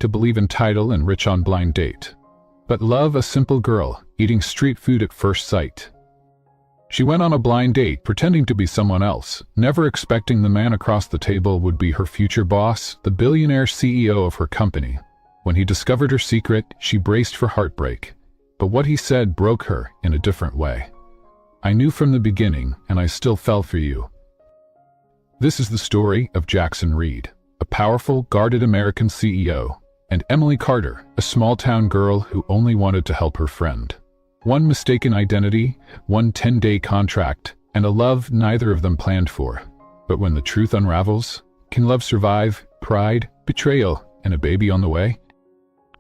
to believe in title and rich on blind date. But love a simple girl, eating street food at first sight. She went on a blind date pretending to be someone else, never expecting the man across the table would be her future boss, the billionaire CEO of her company. When he discovered her secret, she braced for heartbreak. But what he said broke her in a different way. "I knew from the beginning, and I still fell for you." This is the story of Jackson Reed, a powerful, guarded American CEO, and Emily Carter, a small-town girl who only wanted to help her friend. One mistaken identity, one 10-day contract, and a love neither of them planned for. But when the truth unravels, can love survive pride, betrayal, and a baby on the way?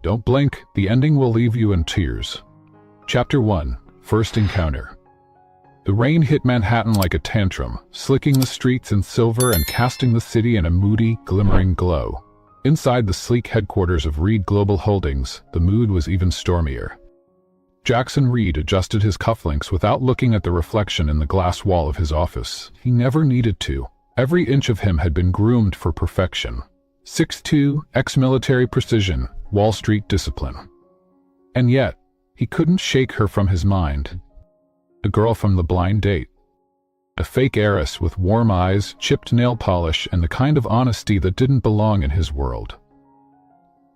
Don't blink, the ending will leave you in tears. Chapter 1. First Encounter. The rain hit Manhattan like a tantrum, slicking the streets in silver and casting the city in a moody, glimmering glow. Inside the sleek headquarters of Reed Global Holdings, the mood was even stormier. Jackson Reed adjusted his cufflinks without looking at the reflection in the glass wall of his office. He never needed to. Every inch of him had been groomed for perfection. 6'2", ex-military precision, Wall Street discipline. And yet, he couldn't shake her from his mind. The girl from the blind date. A fake heiress with warm eyes, chipped nail polish, and the kind of honesty that didn't belong in his world.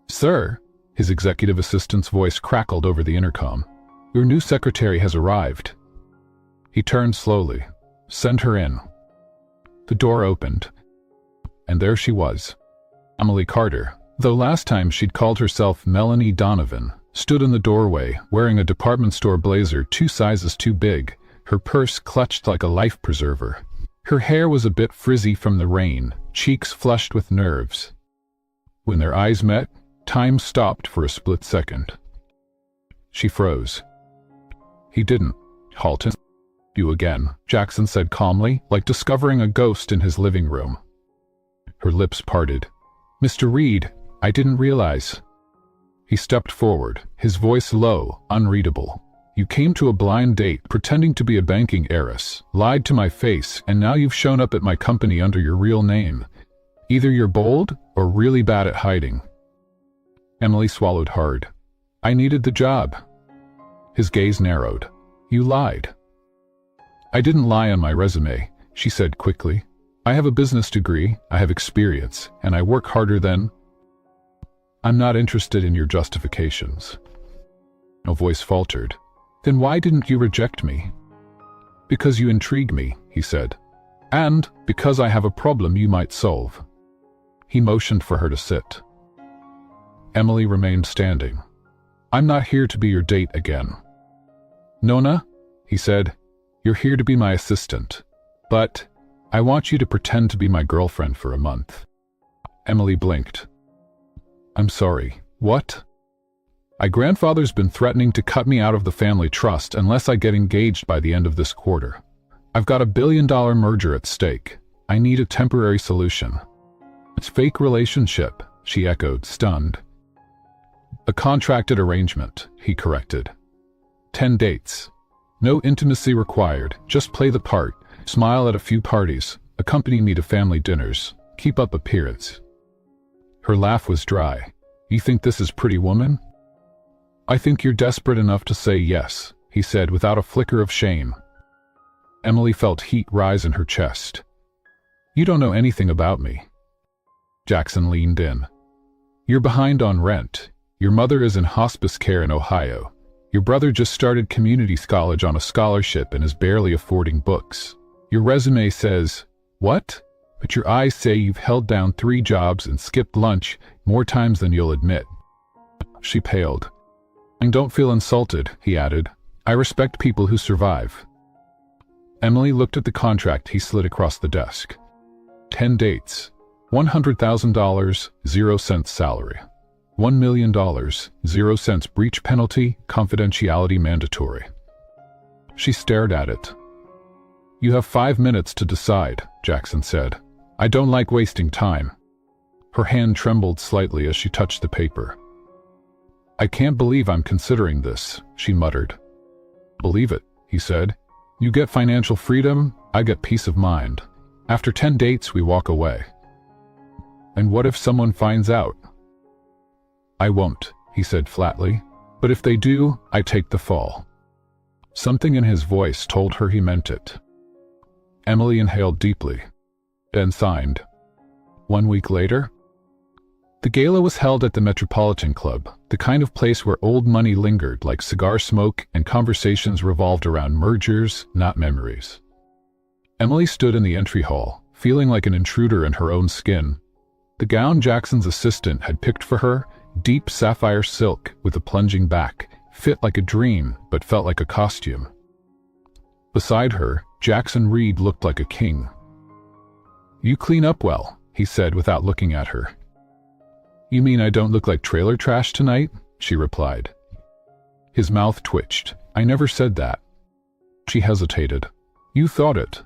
"Sir," his executive assistant's voice crackled over the intercom. "Your new secretary has arrived." He turned slowly. "Send her in." The door opened, and there she was. Emily Carter, though last time she'd called herself Melanie Donovan, stood in the doorway, wearing a department store blazer 2 sizes too big, her purse clutched like a life preserver. Her hair was a bit frizzy from the rain, cheeks flushed with nerves. When their eyes met, time stopped for a split second. She froze. "He didn't, Halton." "You again," Jackson said calmly, like discovering a ghost in his living room. Her lips parted. "Mr. Reed, I didn't realize." He stepped forward, his voice low, unreadable. "You came to a blind date pretending to be a banking heiress, lied to my face, and now you've shown up at my company under your real name. Either you're bold or really bad at hiding." Emily swallowed hard. "I needed the job." His gaze narrowed. "You lied." "I didn't lie on my resume," she said quickly. "I have a business degree, I have experience, and I work harder than—" "I'm not interested in your justifications." No voice faltered. "Then why didn't you reject me?" "Because you intrigue me," he said. "And because I have a problem you might solve." He motioned for her to sit. Emily remained standing. "I'm not here to be your date again." "Nona," he said, "you're here to be my assistant. But I want you to pretend to be my girlfriend for a month." Emily blinked. "I'm sorry, what?" "My grandfather's been threatening to cut me out of the family trust unless I get engaged by the end of this quarter. I've got $1 billion merger at stake. I need a temporary solution." "It's fake relationship," she echoed, stunned. "A contracted arrangement," he corrected. 10 dates. No intimacy required, just play the part, smile at a few parties, accompany me to family dinners, keep up appearance. Her laugh was dry. "You think this is Pretty Woman?" "I think you're desperate enough to say yes," he said without a flicker of shame. Emily felt heat rise in her chest. "You don't know anything about me." Jackson leaned in. "You're behind on rent. Your mother is in hospice care in Ohio. Your brother just started community college on a scholarship and is barely affording books. Your resume says, what? But your eyes say you've held down 3 jobs and skipped lunch more times than you'll admit." She paled. "And don't feel insulted," he added. "I respect people who survive." Emily looked at the contract he slid across the desk. 10 dates. $100,000, 0 cents salary. $1 million, 0 cents breach penalty, confidentiality mandatory. She stared at it. "You have 5 minutes to decide," Jackson said. "I don't like wasting time." Her hand trembled slightly as she touched the paper. "I can't believe I'm considering this," she muttered. "Believe it," he said. "You get financial freedom, I get peace of mind. After 10 dates, we walk away." "And what if someone finds out?" I won't, he said flatly. But if they do, I take the fall. Something in his voice told her he meant it. Emily inhaled deeply, then signed. 1 week later, the gala was held at the Metropolitan Club, the kind of place where old money lingered like cigar smoke and conversations revolved around mergers, not memories. Emily stood in the entry hall, feeling like an intruder in her own skin. The gown Jackson's assistant had picked for her, deep sapphire silk with a plunging back, fit like a dream but felt like a costume. Beside her, Jackson Reed looked like a king. "You clean up well," he said without looking at her. "You mean I don't look like trailer trash tonight?" she replied. His mouth twitched. "I never said that." She hesitated. "You thought it."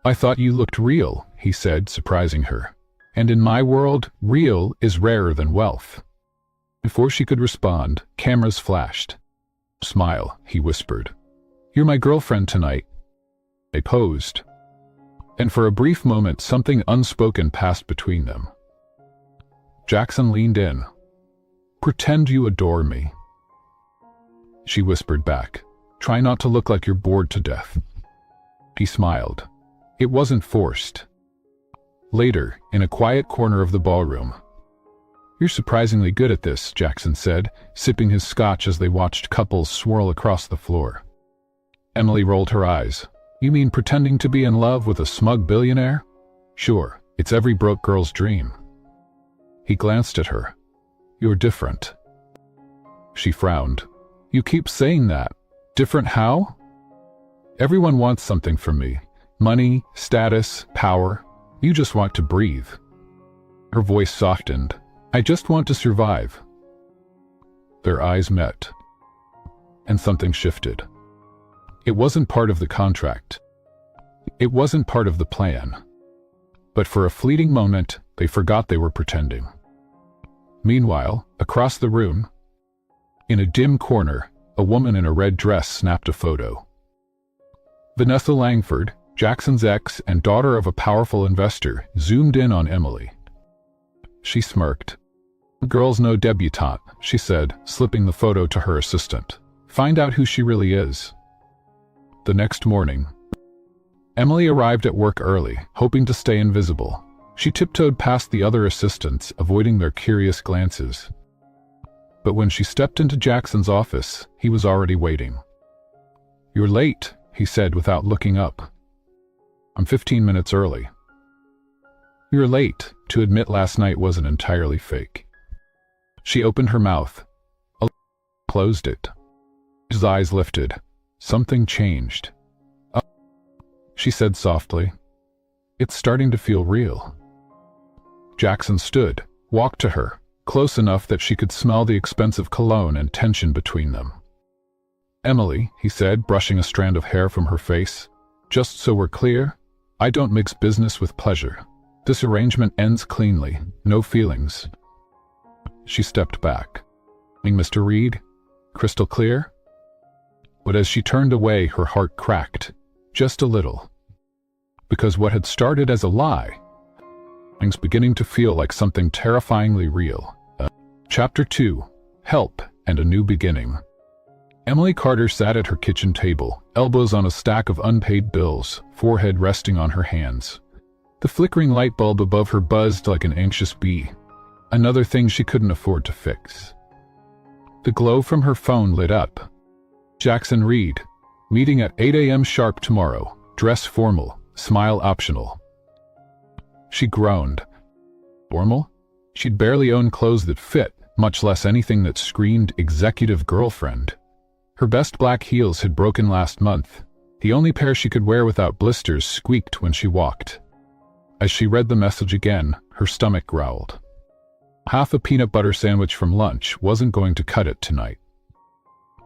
"I thought you looked real," he said, surprising her. "And in my world, real is rarer than wealth." Before she could respond, cameras flashed. "Smile," he whispered. "You're my girlfriend tonight." They posed. And for a brief moment something unspoken passed between them. Jackson leaned in. "Pretend you adore me." She whispered back, "Try not to look like you're bored to death." He smiled. It wasn't forced. Later, in a quiet corner of the ballroom, "You're surprisingly good at this," Jackson said, sipping his scotch as they watched couples swirl across the floor. Emily rolled her eyes. "You mean pretending to be in love with a smug billionaire?" "Sure, it's every broke girl's dream." He glanced at her. "You're different." She frowned. "You keep saying that. Different how?" "Everyone wants something from me. Money, status, power. You just want to breathe." Her voice softened. "I just want to survive." Their eyes met. And something shifted. It wasn't part of the contract. It wasn't part of the plan. But for a fleeting moment, they forgot they were pretending. Meanwhile, across the room, in a dim corner, a woman in a red dress snapped a photo. Vanessa Langford, Jackson's ex and daughter of a powerful investor, zoomed in on Emily. She smirked. "Girl's no debutante," she said, slipping the photo to her assistant. "Find out who she really is." The next morning, Emily arrived at work early, hoping to stay invisible. She tiptoed past the other assistants, avoiding their curious glances. But when she stepped into Jackson's office, he was already waiting. "You're late," he said without looking up. "I'm 15 minutes early." "You're late. To admit last night wasn't entirely fake." She opened her mouth, closed it. His eyes lifted. Something changed. "Oh," she said softly. "It's starting to feel real." Jackson stood, walked to her, close enough that she could smell the expensive cologne and tension between them. "Emily," he said, brushing a strand of hair from her face, "just so we're clear, I don't mix business with pleasure. This arrangement ends cleanly, no feelings." She stepped back. "Mr. Reed, crystal clear?" But as she turned away, her heart cracked, just a little. Because what had started as a lie, was beginning to feel like something terrifyingly real. Chapter 2. Help and a New Beginning. Emily Carter sat at her kitchen table, elbows on a stack of unpaid bills, forehead resting on her hands. The flickering light bulb above her buzzed like an anxious bee, another thing she couldn't afford to fix. The glow from her phone lit up. "Jackson Reed, meeting at 8 a.m. sharp tomorrow, dress formal, smile optional." She groaned. Formal? She'd barely owned clothes that fit, much less anything that screamed executive girlfriend. Her best black heels had broken last month. The only pair she could wear without blisters squeaked when she walked. As she read the message again, her stomach growled. Half a peanut butter sandwich from lunch wasn't going to cut it tonight.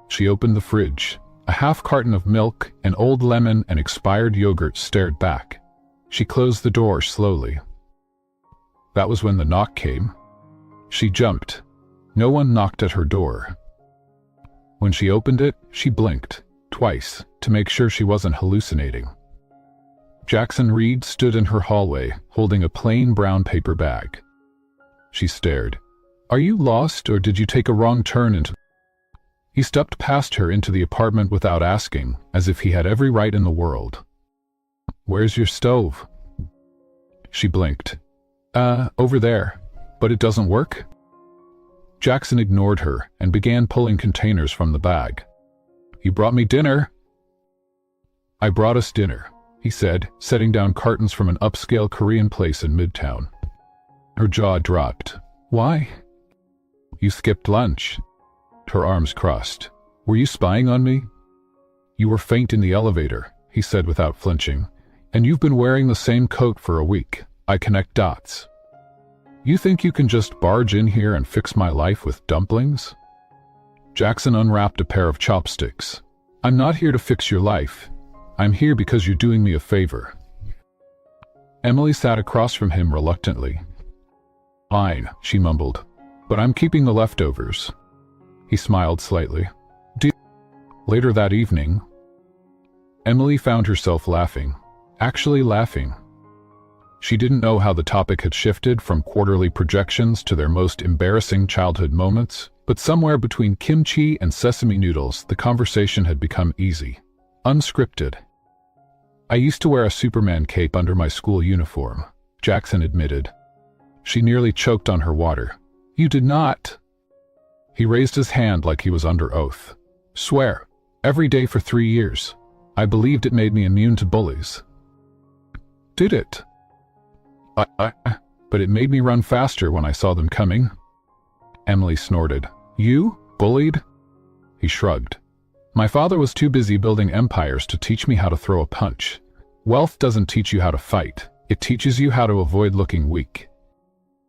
She opened the fridge. A half carton of milk, an old lemon, and expired yogurt stared back. She closed the door slowly. That was when the knock came. She jumped. No one knocked at her door. When she opened it, she blinked, twice, to make sure she wasn't hallucinating. Jackson Reed stood in her hallway, holding a plain brown paper bag. She stared. Are you lost, or did you take a wrong turn into... He stepped past her into the apartment without asking, as if he had every right in the world. Where's your stove? She blinked. Over there. But it doesn't work? Jackson ignored her and began pulling containers from the bag. You brought me dinner. I brought us dinner, he said, setting down cartons from an upscale Korean place in Midtown. Her jaw dropped. Why? You skipped lunch. Her arms crossed. Were you spying on me? You were faint in the elevator, he said without flinching. And you've been wearing the same coat for a week. I connect dots. You think you can just barge in here and fix my life with dumplings? Jackson unwrapped a pair of chopsticks. I'm not here to fix your life. I'm here because you're doing me a favor. Emily sat across from him reluctantly. Fine, she mumbled, but I'm keeping the leftovers. He smiled slightly. Later that evening, Emily found herself laughing. Actually laughing. She didn't know how the topic had shifted from quarterly projections to their most embarrassing childhood moments, but somewhere between kimchi and sesame noodles, the conversation had become easy, unscripted. I used to wear a Superman cape under my school uniform, Jackson admitted. She nearly choked on her water. You did not. He raised his hand like he was under oath. Swear, every day for 3 years. I believed it made me immune to bullies. Did it? But it made me run faster when I saw them coming. Emily snorted. You? Bullied? He shrugged. My father was too busy building empires to teach me how to throw a punch. Wealth doesn't teach you how to fight. It teaches you how to avoid looking weak.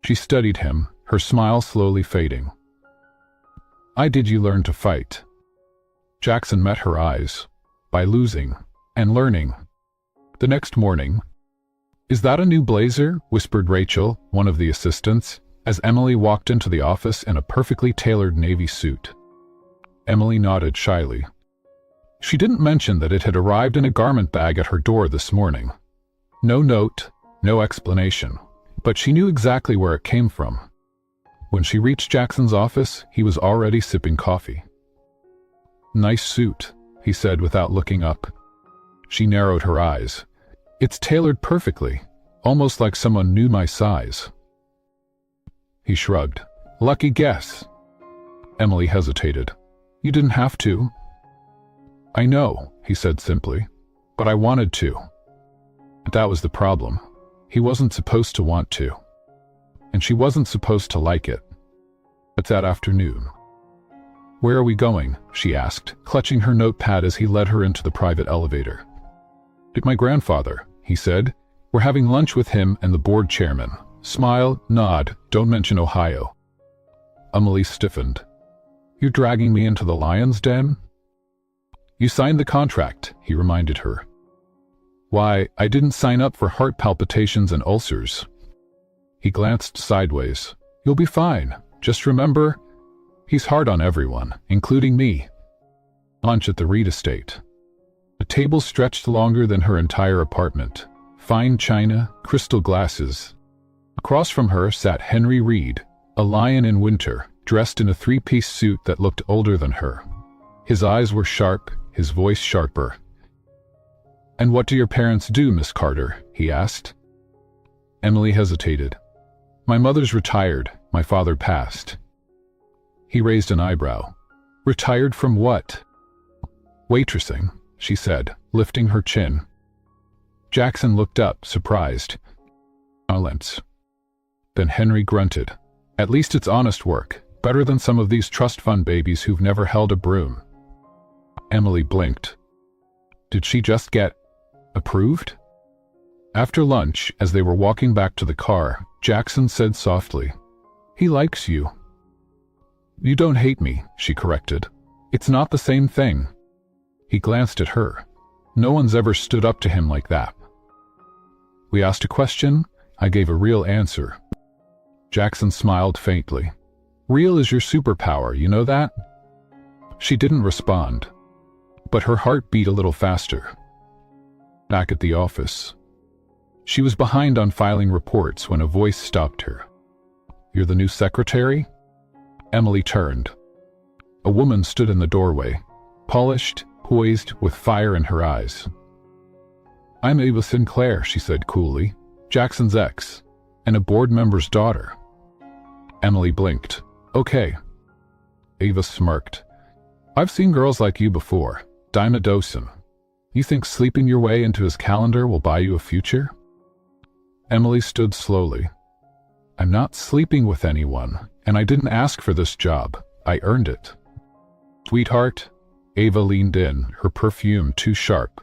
She studied him, her smile slowly fading. How did you learn to fight? Jackson met her eyes. By losing and learning. The next morning, Is that a new blazer? Whispered Rachel, one of the assistants, as Emily walked into the office in a perfectly tailored navy suit. Emily nodded shyly. She didn't mention that it had arrived in a garment bag at her door this morning. No note, no explanation, but she knew exactly where it came from. When she reached Jackson's office, he was already sipping coffee. Nice suit, he said without looking up. She narrowed her eyes. It's tailored perfectly, almost like someone knew my size. He shrugged. Lucky guess. Emily hesitated. You didn't have to. I know, he said simply, but I wanted to. That was the problem. He wasn't supposed to want to. And she wasn't supposed to like it. But that afternoon. Where are we going? She asked, clutching her notepad as he led her into the private elevator. To my grandfather, he said. We're having lunch with him and the board chairman. Smile, nod, don't mention Ohio. Emily stiffened. You're dragging me into the lion's den? You signed the contract, he reminded her. Why, I didn't sign up for heart palpitations and ulcers. He glanced sideways. You'll be fine. Just remember, he's hard on everyone, including me. Lunch at the Reed estate. A table stretched longer than her entire apartment. Fine china, crystal glasses. Across from her sat Henry Reed, a lion in winter, dressed in a three-piece suit that looked older than her. His eyes were sharp, his voice sharper. And what do your parents do, Miss Carter? He asked. Emily hesitated. My mother's retired, my father passed. He raised an eyebrow. Retired from what? Waitressing, she said, lifting her chin. Jackson looked up, surprised. Silence. Then Henry grunted. At least it's honest work, better than some of these trust fund babies who've never held a broom. Emily blinked. Did she just get approved? After lunch, as they were walking back to the car, Jackson said softly, He likes you. You don't hate me, she corrected. It's not the same thing. He glanced at her. No one's ever stood up to him like that. We asked a question, I gave a real answer. Jackson smiled faintly. Real is your superpower, you know that? She didn't respond, but her heart beat a little faster. Back at the office. She was behind on filing reports when a voice stopped her. You're the new secretary? Emily turned. A woman stood in the doorway, polished, poised, with fire in her eyes. "I'm Ava Sinclair," she said coolly, "Jackson's ex, and a board member's daughter." Emily blinked. "Okay." Ava smirked. "I've seen girls like you before, dime a dozen. You think sleeping your way into his calendar will buy you a future?" Emily stood slowly. "I'm not sleeping with anyone, and I didn't ask for this job. I earned it." "Sweetheart," Ava leaned in, her perfume too sharp.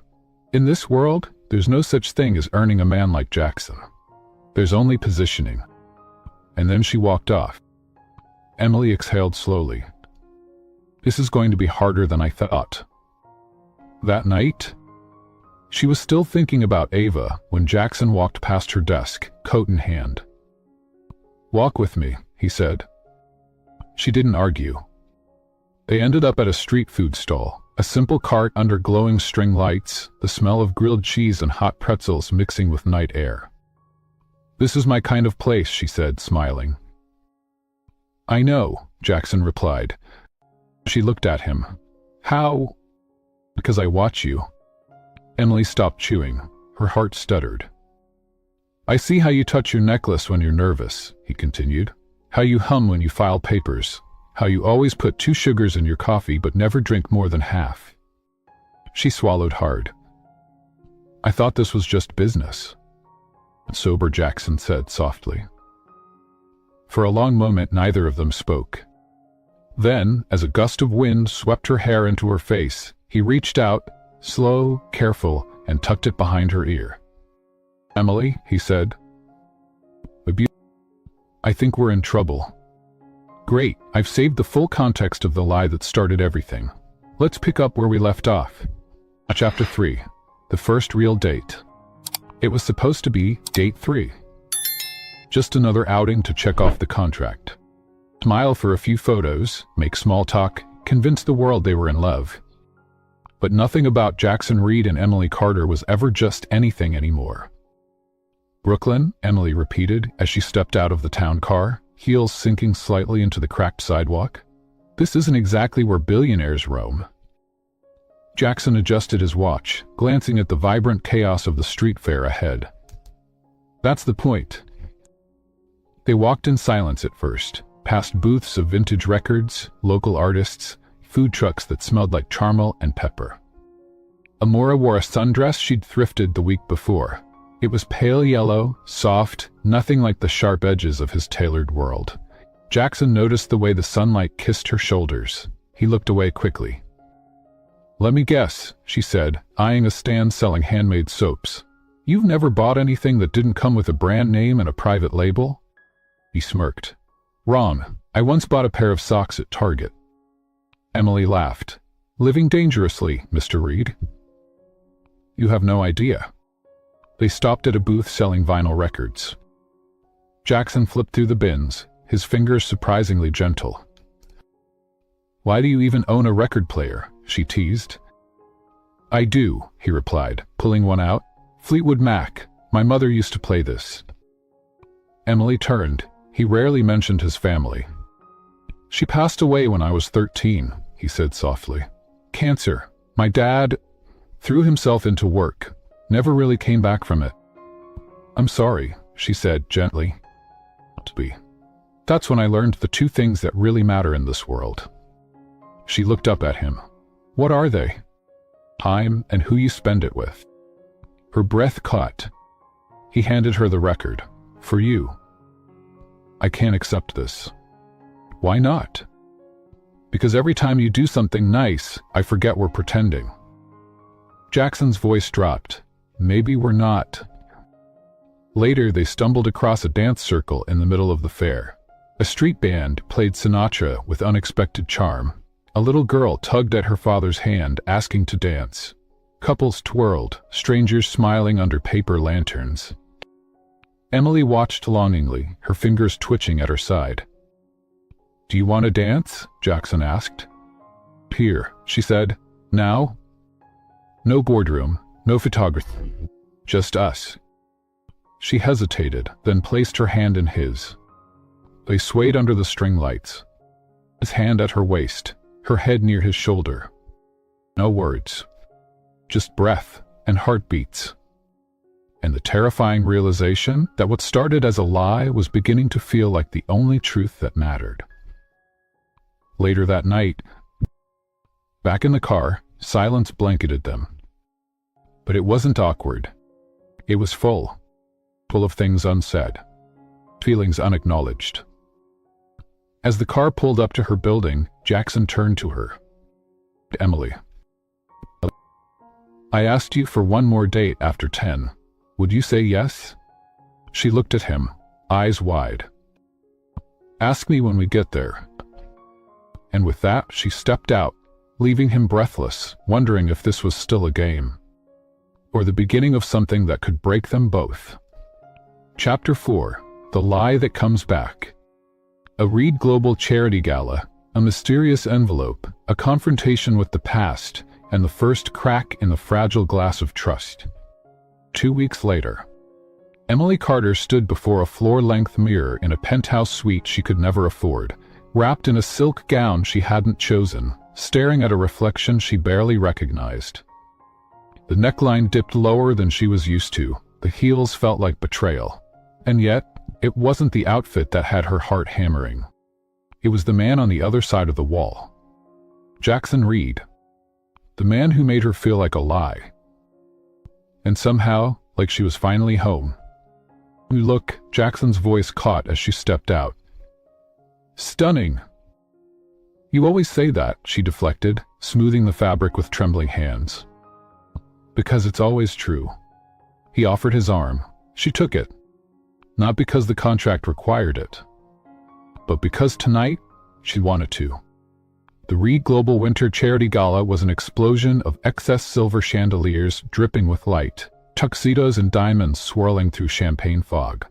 "In this world, there's no such thing as earning a man like Jackson. There's only positioning." And then she walked off. Emily exhaled slowly. "This is going to be harder than I thought." That night, she was still thinking about Ava when Jackson walked past her desk, coat in hand. "Walk with me," he said. She didn't argue. They ended up at a street food stall, a simple cart under glowing string lights, the smell of grilled cheese and hot pretzels mixing with night air. "This is my kind of place," she said, smiling. "I know," Jackson replied. She looked at him. "How?" "Because I watch you." Emily stopped chewing. Her heart stuttered. "I see how you touch your necklace when you're nervous," he continued. "How you hum when you file papers. How you always put 2 sugars in your coffee but never drink more than half." She swallowed hard. "I thought this was just business," sober Jackson said softly. For a long moment neither of them spoke. Then, as a gust of wind swept her hair into her face, he reached out, slow, careful, and tucked it behind her ear. "Emily," he said. "I think we're in trouble." "Great, I've saved the full context of the lie that started everything. Let's pick up where we left off." Chapter 3. The first real date. It was supposed to be date 3. Just another outing to check off the contract. Smile for a few photos, make small talk, convince the world they were in love. But nothing about Jackson Reed and Emily Carter was ever just anything anymore. "Brooklyn," Emily repeated as she stepped out of the town car, heels sinking slightly into the cracked sidewalk. "This isn't exactly where billionaires roam." Jackson adjusted his watch, glancing at the vibrant chaos of the street fair ahead. "That's the point." They walked in silence at first, past booths of vintage records, local artists, food trucks that smelled like caramel and pepper. Amora wore a sundress she'd thrifted the week before. It was pale yellow, soft, nothing like the sharp edges of his tailored world. Jackson noticed the way the sunlight kissed her shoulders. He looked away quickly. "Let me guess," she said, eyeing a stand selling handmade soaps. "You've never bought anything that didn't come with a brand name and a private label?" He smirked. "Wrong. I once bought a pair of socks at Target." Emily laughed. "Living dangerously, Mr. Reed." "You have no idea." They stopped at a booth selling vinyl records. Jackson flipped through the bins, his fingers surprisingly gentle. "Why do you even own a record player?" she teased. "I do," he replied, pulling one out. "Fleetwood Mac. My mother used to play this." Emily turned. He rarely mentioned his family. "She passed away when I was 13, he said softly. "Cancer. My dad threw himself into work. Never really came back from it." "I'm sorry," she said gently. "That's when I learned the 2 things that really matter in this world." She looked up at him. "What are they?" "Time and who you spend it with." Her breath caught. He handed her the record. "For you." "I can't accept this." "Why not?" "Because every time you do something nice, I forget we're pretending." Jackson's voice dropped. "Maybe we're not." Later, they stumbled across a dance circle in the middle of the fair. A street band played Sinatra with unexpected charm. A little girl tugged at her father's hand, asking to dance. Couples twirled, strangers smiling under paper lanterns. Emily watched longingly, her fingers twitching at her side. "Do you want to dance?" Jackson asked. "Here," she said. "Now?" "No boardroom, no photography. Just us." She hesitated, then placed her hand in his. They swayed under the string lights. his hand at her waist, her head near his shoulder. No words. Just breath and heartbeats. And the terrifying realization that what started as a lie was beginning to feel like the only truth that mattered. Later that night, back in the car, silence blanketed them. But it wasn't awkward. It was full of things unsaid, feelings unacknowledged. As the car pulled up to her building, Jackson turned to her. "Emily, I asked you for one more date after 10. Would you say yes?" She looked at him, eyes wide. "Ask me when we get there." And with that, she stepped out, leaving him breathless, wondering if this was still a game, or the beginning of something that could break them both. Chapter 4: The Lie That Comes Back. A Reed Global Charity Gala, a mysterious envelope, a confrontation with the past, and the first crack in the fragile glass of trust. 2 weeks later, Emily Carter stood before a floor-length mirror in a penthouse suite she could never afford, wrapped in a silk gown she hadn't chosen, staring at a reflection she barely recognized. The neckline dipped lower than she was used to, the heels felt like betrayal. And yet, it wasn't the outfit that had her heart hammering. It was the man on the other side of the wall. Jackson Reed. The man who made her feel like a lie. And somehow, like she was finally home. "Look," Jackson's voice caught as she stepped out. "Stunning." "You always say that," she deflected, smoothing the fabric with trembling hands. "Because it's always true." He offered his arm. She took it. Not because the contract required it, but because tonight, she wanted to. The Reed Global Winter Charity Gala was an explosion of excess silver chandeliers dripping with light, tuxedos and diamonds swirling through champagne fog.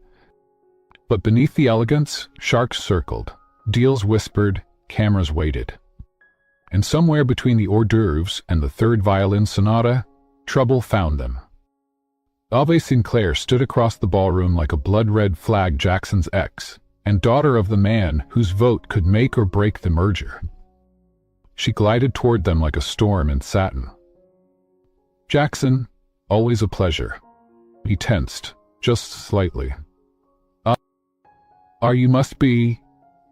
But beneath the elegance, sharks circled, deals whispered, cameras waited. And somewhere between the hors d'oeuvres and the third violin sonata, trouble found them. Ave Sinclair stood across the ballroom like a blood-red flag, Jackson's ex, and daughter of the man whose vote could make or break the merger. She glided toward them like a storm in satin. "Jackson, always a pleasure." He tensed, just slightly. You must be..."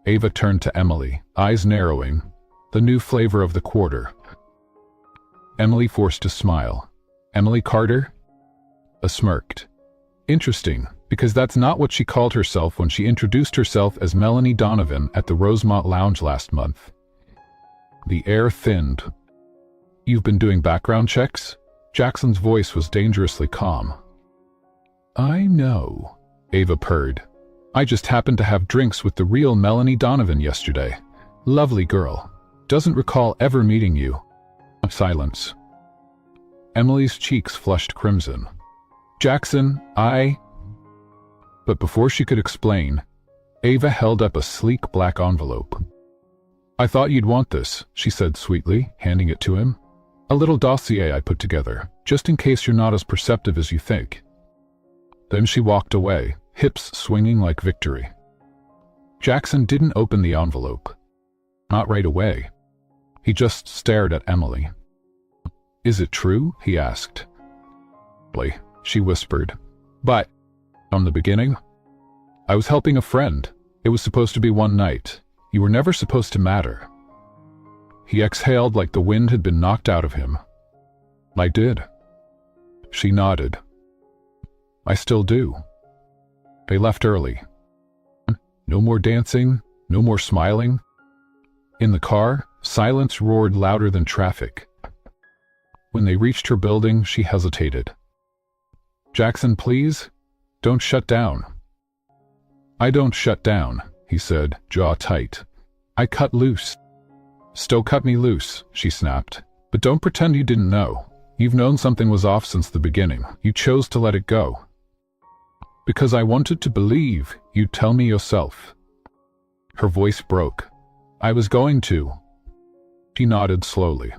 Ava turned to Emily, eyes narrowing, the new flavor of the quarter. Emily forced a smile. "Emily Carter?" Smirked. "Interesting, because that's not what she called herself when she introduced herself as Melanie Donovan at the Rosemont Lounge last month." The air thinned. "You've been doing background checks?" Jackson's voice was dangerously calm. "I know," Ava purred. "I just happened to have drinks with the real Melanie Donovan yesterday. Lovely girl. Doesn't recall ever meeting you." Silence. Emily's cheeks flushed crimson. "Jackson, But before she could explain, Ava held up a sleek black envelope. "I thought you'd want this," she said sweetly, handing it to him. "A little dossier I put together, just in case you're not as perceptive as you think." Then she walked away, hips swinging like victory. Jackson didn't open the envelope. Not right away. He just stared at Emily. "Is it true?" he asked. She whispered. "But, from the beginning, I was helping a friend. It was supposed to be one night. You were never supposed to matter." He exhaled like the wind had been knocked out of him. "I did." She nodded. "I still do." They left early. No more dancing, no more smiling. In the car, silence roared louder than traffic. When they reached her building, she hesitated. "Jackson, please, don't shut down." "I don't shut down," he said, jaw tight. "I cut loose." "Still cut me loose," she snapped. "But don't pretend you didn't know. You've known something was off since the beginning. You chose to let it go." "Because I wanted to believe you'd tell me yourself." Her voice broke. "I was going to." He nodded slowly.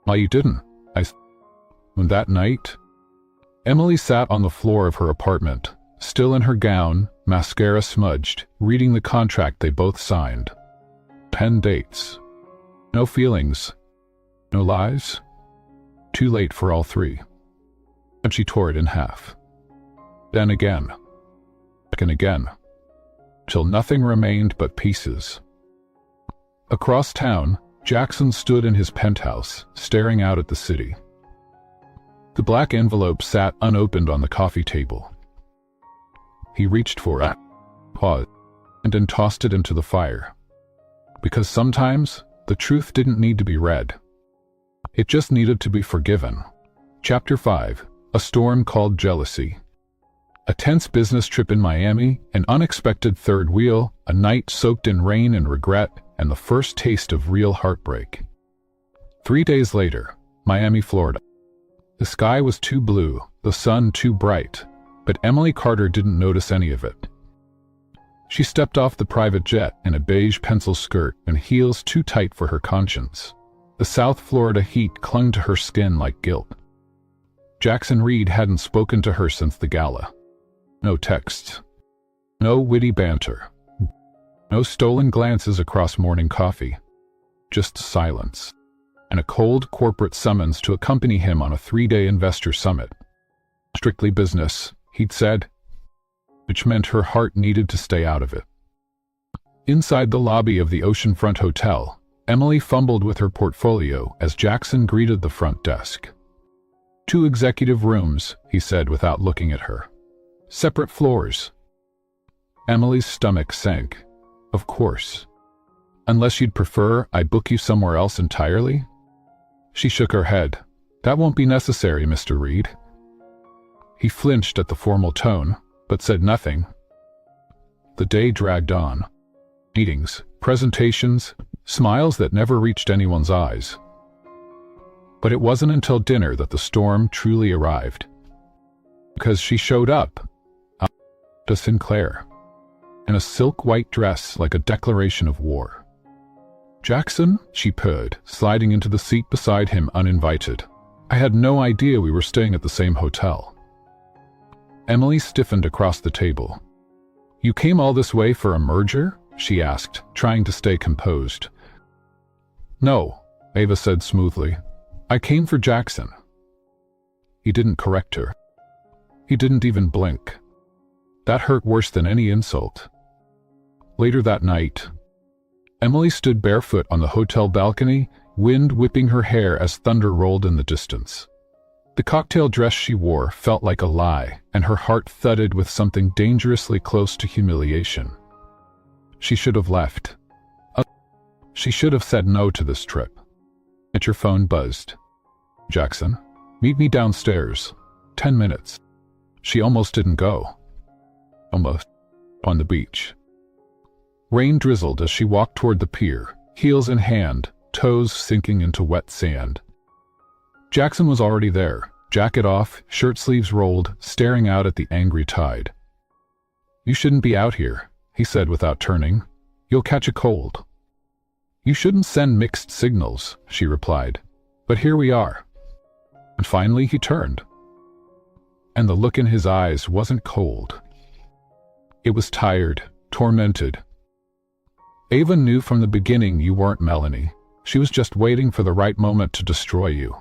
"Why you didn't?" When that night, Emily sat on the floor of her apartment, still in her gown, mascara smudged, reading the contract they both signed. pen dates. No feelings. No lies. Too late for all three. And she tore it in half. Then again. And again. Till nothing remained but pieces. Across town, Jackson stood in his penthouse, staring out at the city. The black envelope sat unopened on the coffee table. He reached for it, paused, and then tossed it into the fire. Because sometimes, the truth didn't need to be read. It just needed to be forgiven. Chapter 5. A Storm Called Jealousy. A tense business trip in Miami, an unexpected third wheel, a night soaked in rain and regret, and the first taste of real heartbreak. 3 days later, Miami, Florida. The sky was too blue, the sun too bright, but Emily Carter didn't notice any of it. She stepped off the private jet in a beige pencil skirt and heels too tight for her conscience. The South Florida heat clung to her skin like guilt. Jackson Reed hadn't spoken to her since the gala. No texts. No witty banter. No stolen glances across morning coffee. Just silence. And a cold corporate summons to accompany him on a 3-day investor summit. Strictly business, he'd said, which meant her heart needed to stay out of it. Inside the lobby of the Oceanfront Hotel, Emily fumbled with her portfolio as Jackson greeted the front desk. 2 executive rooms, he said without looking at her. Separate floors. Emily's stomach sank. Of course. Unless you'd prefer I book you somewhere else entirely? She shook her head. That won't be necessary, Mr. Reed. He flinched at the formal tone, but said nothing. The day dragged on. Meetings, presentations, smiles that never reached anyone's eyes. But it wasn't until dinner that the storm truly arrived. Because she showed up, to Sinclair, in a silk white dress like a declaration of war. Jackson, she purred, sliding into the seat beside him uninvited. I had no idea we were staying at the same hotel. Emily stiffened across the table. You came all this way for a merger? She asked, trying to stay composed. No, Ava said smoothly. I came for Jackson. He didn't correct her. He didn't even blink. That hurt worse than any insult. Later that night, Emily stood barefoot on the hotel balcony, wind whipping her hair as thunder rolled in the distance. The cocktail dress she wore felt like a lie, and her heart thudded with something dangerously close to humiliation. She should have left. She should have said no to this trip. But your phone buzzed. Jackson, meet me downstairs. 10 minutes. She almost didn't go. Almost. On the beach. Rain drizzled as she walked toward the pier, heels in hand, toes sinking into wet sand. Jackson was already there, jacket off, shirt sleeves rolled, staring out at the angry tide. You shouldn't be out here, he said without turning. You'll catch a cold. You shouldn't send mixed signals, she replied. But here we are. And finally he turned. And the look in his eyes wasn't cold. It was tired, tormented. Ava knew from the beginning you weren't Melanie. She was just waiting for the right moment to destroy you.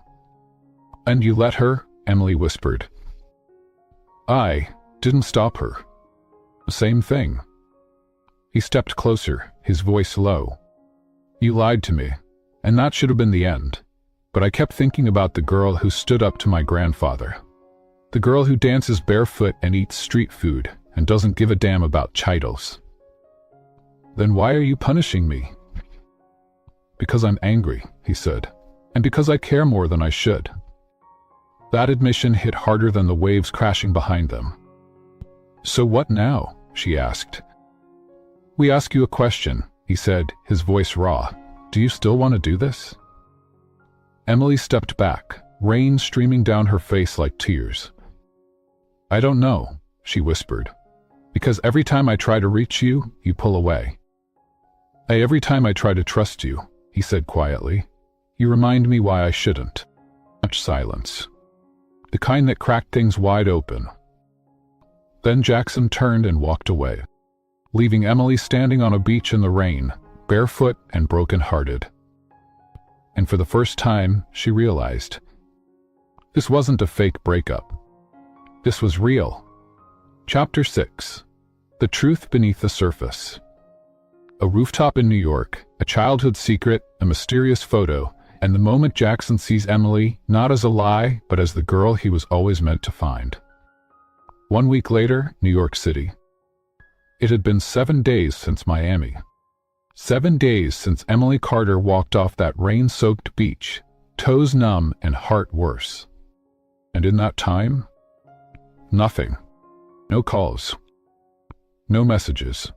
And you let her? Emily whispered. I didn't stop her. Same thing. He stepped closer, his voice low. You lied to me, and that should have been the end. But I kept thinking about the girl who stood up to my grandfather. The girl who dances barefoot and eats street food and doesn't give a damn about titles. Then why are you punishing me? Because I'm angry, he said, and because I care more than I should. That admission hit harder than the waves crashing behind them. So what now? She asked. We ask you a question, he said, his voice raw. Do you still want to do this? Emily stepped back, rain streaming down her face like tears. I don't know, she whispered. Because every time I try to reach you, you pull away. Every time I try to trust you, he said quietly, you remind me why I shouldn't. Much silence. The kind that cracked things wide open. Then Jackson turned and walked away, leaving Emily standing on a beach in the rain, barefoot and broken-hearted. And for the first time, she realized this wasn't a fake breakup. This was real. Chapter 6. The Truth Beneath the Surface. A rooftop in New York, a childhood secret, a mysterious photo, and the moment Jackson sees Emily, not as a lie, but as the girl he was always meant to find. 1 week later, New York City. It had been 7 days since Miami. 7 days since Emily Carter walked off that rain-soaked beach, toes numb and heart worse. And in that time, nothing. No calls. No messages.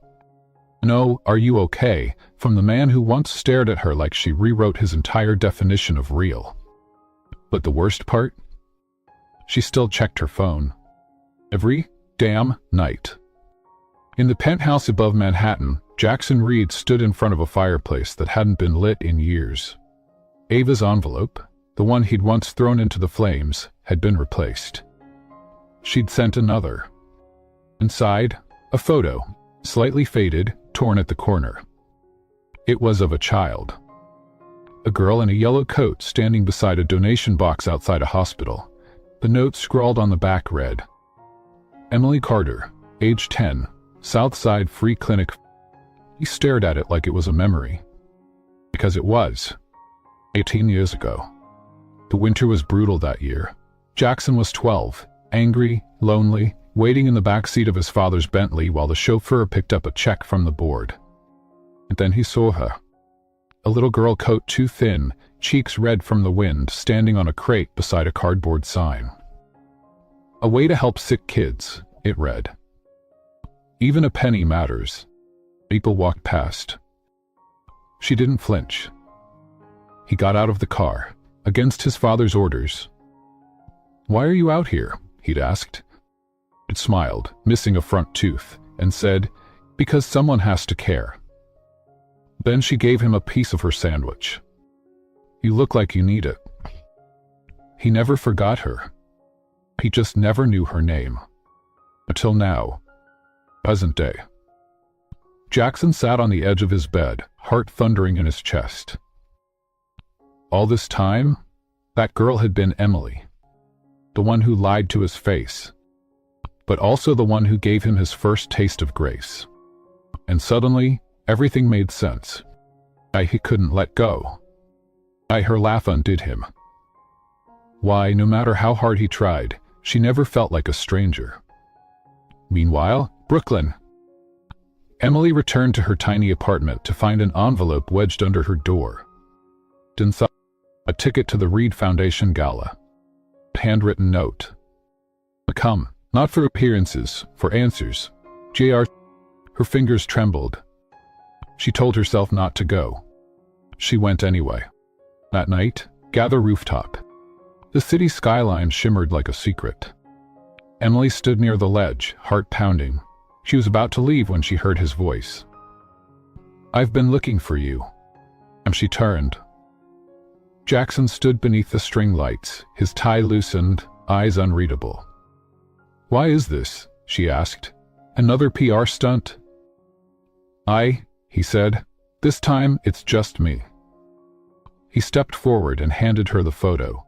No, "Are you okay?" from the man who once stared at her like she rewrote his entire definition of real. But the worst part? She still checked her phone. Every damn night. In the penthouse above Manhattan, Jackson Reed stood in front of a fireplace that hadn't been lit in years. Ava's envelope, the one he'd once thrown into the flames, had been replaced. She'd sent another. Inside, a photo, slightly faded, torn at the corner. It was of a child. A girl in a yellow coat standing beside a donation box outside a hospital. The note scrawled on the back read, "Emily Carter, age 10, Southside Free Clinic." He stared at it like it was a memory. Because it was. 18 years ago. The winter was brutal that year. Jackson was 12, angry, lonely, waiting in the back seat of his father's Bentley while the chauffeur picked up a check from the board. And then he saw her. A little girl, coat too thin, cheeks red from the wind, standing on a crate beside a cardboard sign. "A way to help sick kids," it read. "Even a penny matters." People walked past. She didn't flinch. He got out of the car, against his father's orders. "Why are you out here?" he'd asked. It smiled, missing a front tooth, and said, "Because someone has to care." Then she gave him a piece of her sandwich. "You look like you need it." He never forgot her. He just never knew her name. Until now. Present day. Jackson sat on the edge of his bed, heart thundering in his chest. All this time, that girl had been Emily. The one who lied to his face. But also the one who gave him his first taste of grace. And suddenly, everything made sense. Why he couldn't let go. Why her laugh undid him. Why, no matter how hard he tried, she never felt like a stranger. Meanwhile, Brooklyn. Emily returned to her tiny apartment to find an envelope wedged under her door. Inside, a ticket to the Reed Foundation Gala. Handwritten note. "Come, not for appearances, for answers. J.R." Her fingers trembled. She told herself not to go. She went anyway. That night, Gather Rooftop. The city skyline shimmered like a secret. Emily stood near the ledge, heart pounding. She was about to leave when she heard his voice. "I've been looking for you." And she turned. Jackson stood beneath the string lights, his tie loosened, eyes unreadable. "Why is this?" she asked. "Another PR stunt?" He said. "This time, it's just me." He stepped forward and handed her the photo.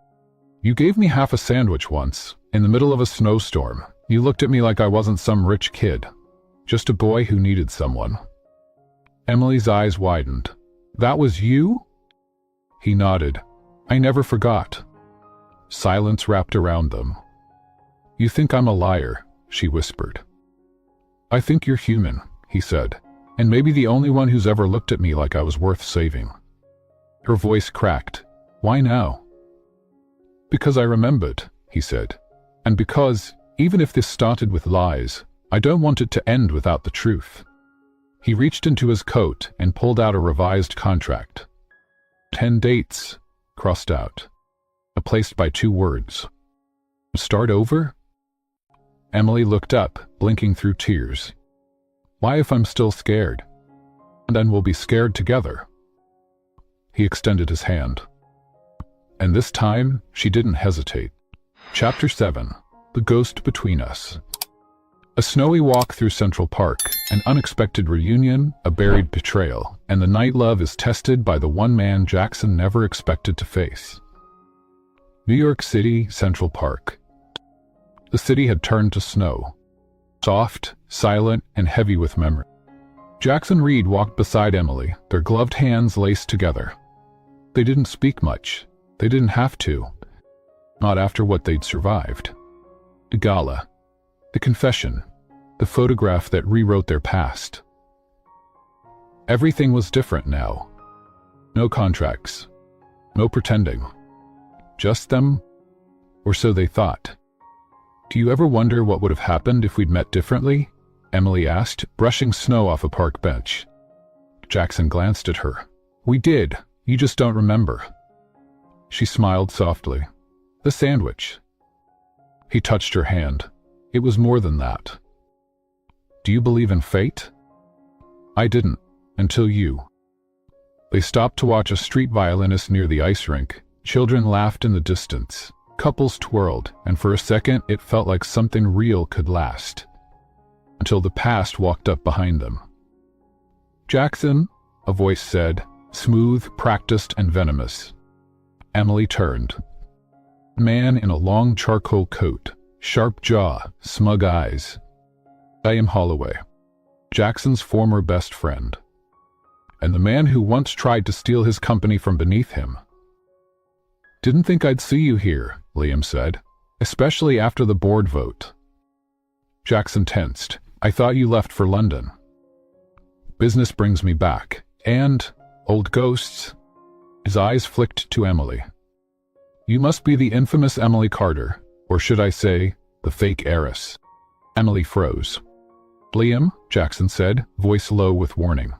"You gave me half a sandwich once, in the middle of a snowstorm. You looked at me like I wasn't some rich kid. Just a boy who needed someone." Emily's eyes widened. "That was you?" He nodded. "I never forgot." Silence wrapped around them. "You think I'm a liar," she whispered. "I think you're human," he said, "and maybe the only one who's ever looked at me like I was worth saving." Her voice cracked. "Why now?" "Because I remembered," he said. "And because, even if this started with lies, I don't want it to end without the truth." He reached into his coat and pulled out a revised contract. 10 dates, crossed out, replaced by 2 words. "Start over?" Emily looked up, blinking through tears. "Why if I'm still scared? And then we'll be scared together." He extended his hand. And this time, she didn't hesitate. Chapter 7. The Ghost Between Us. A snowy walk through Central Park, an unexpected reunion, a buried betrayal, and the night love is tested by the one man Jackson never expected to face. New York City, Central Park. The city had turned to snow. Soft, silent, and heavy with memory. Jackson Reed walked beside Emily, their gloved hands laced together. They didn't speak much. They didn't have to. Not after what they'd survived. The gala. The confession. The photograph that rewrote their past. Everything was different now. No contracts. No pretending. Just them, or so they thought. "Do you ever wonder what would have happened if we'd met differently?" Emily asked, brushing snow off a park bench. Jackson glanced at her. "We did. You just don't remember." She smiled softly. "The sandwich." He touched her hand. "It was more than that." "Do you believe in fate?" "I didn't, until you." They stopped to watch a street violinist near the ice rink. Children laughed in the distance. Couples twirled, and for a second it felt like something real could last. Until the past walked up behind them. "Jackson," a voice said, smooth, practiced, and venomous. Emily turned. A man in a long charcoal coat, sharp jaw, smug eyes. "I am Holloway, Jackson's former best friend, and the man who once tried to steal his company from beneath him." "Didn't think I'd see you here," Liam said, "especially after the board vote." Jackson tensed. "I thought you left for London." "Business brings me back. And old ghosts." His eyes flicked to Emily. "You must be the infamous Emily Carter, or should I say, the fake heiress." Emily froze. "Liam," Jackson said, voice low with warning.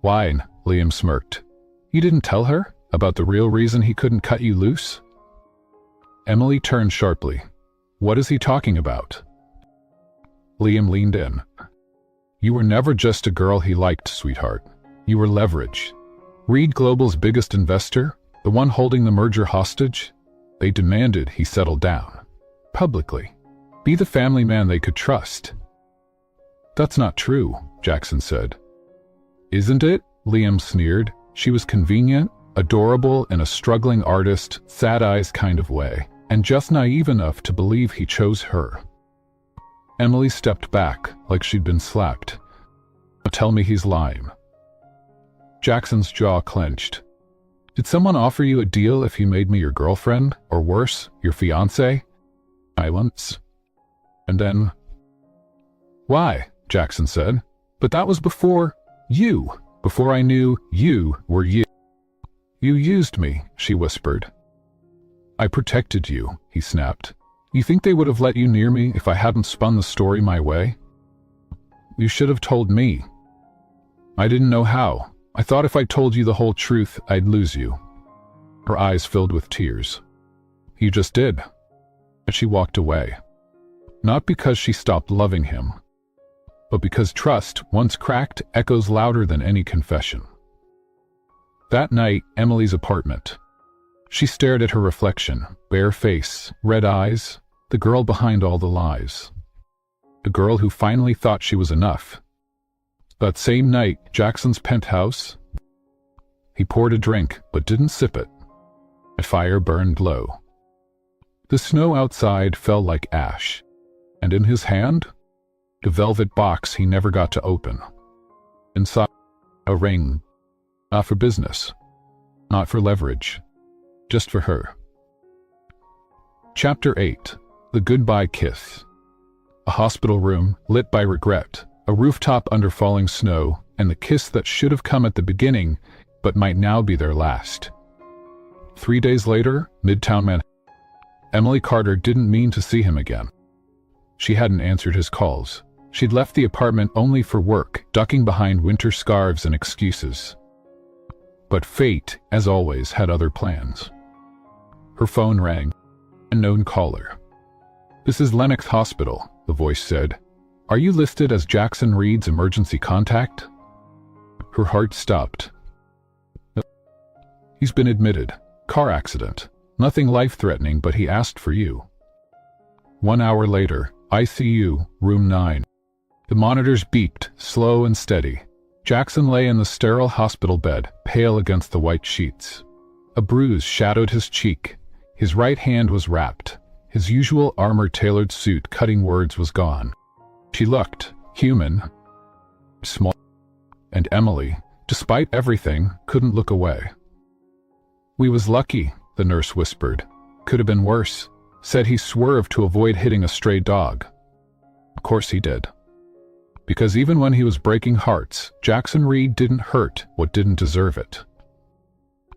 "Wine," Liam smirked. "You didn't tell her about the real reason he couldn't cut you loose?" Emily turned sharply. "What is he talking about?" Liam leaned in. "You were never just a girl he liked, sweetheart. You were leverage. Reed Global's biggest investor, the one holding the merger hostage, they demanded he settle down. Publicly. Be the family man they could trust." "That's not true," Jackson said. "Isn't it?" Liam sneered. "She was convenient, adorable, in a struggling artist, sad-eyes kind of way, and just naive enough to believe he chose her." Emily stepped back, like she'd been slapped. "Tell me he's lying." Jackson's jaw clenched. "Did someone offer you a deal if you made me your girlfriend, or worse, your fiancé?" Silence. And then, "Why?" Jackson said. "But that was before before I knew you were you." "You used me," she whispered. "I protected you," he snapped. "You think they would have let you near me if I hadn't spun the story my way?" "You should have told me." "I didn't know how. I thought if I told you the whole truth, I'd lose you." Her eyes filled with tears. "You just did." And she walked away. Not because she stopped loving him, but because trust, once cracked, echoes louder than any confession. That night, Emily's apartment. She stared at her reflection, bare face, red eyes, the girl behind all the lies. The girl who finally thought she was enough. That same night, Jackson's penthouse. He poured a drink, but didn't sip it. A fire burned low. The snow outside fell like ash, and in his hand, the velvet box he never got to open. Inside, a ring. Not for business. Not for leverage. Just for her. Chapter 8. The Goodbye Kiss. A hospital room, lit by regret, a rooftop under falling snow, and the kiss that should have come at the beginning, but might now be their last. 3 days later, Midtown Manhattan. Emily Carter didn't mean to see him again. She hadn't answered his calls. She'd left the apartment only for work, ducking behind winter scarves and excuses. But fate, as always, had other plans. Her phone rang. A known caller. "This is Lenox Hospital," the voice said. "Are you listed as Jackson Reed's emergency contact?" Her heart stopped. "He's been admitted. Car accident. Nothing life-threatening, but he asked for you." 1 hour later, ICU, room 9. The monitors beeped, slow and steady. Jackson lay in the sterile hospital bed, pale against the white sheets. A bruise shadowed his cheek. His right hand was wrapped. His usual armor-tailored suit cutting words was gone. She looked human, small, and Emily, despite everything, couldn't look away. "We was lucky," the nurse whispered. "Could have been worse," said he swerved to avoid hitting a stray dog. Of course he did. Because even when he was breaking hearts, Jackson Reed didn't hurt what didn't deserve it.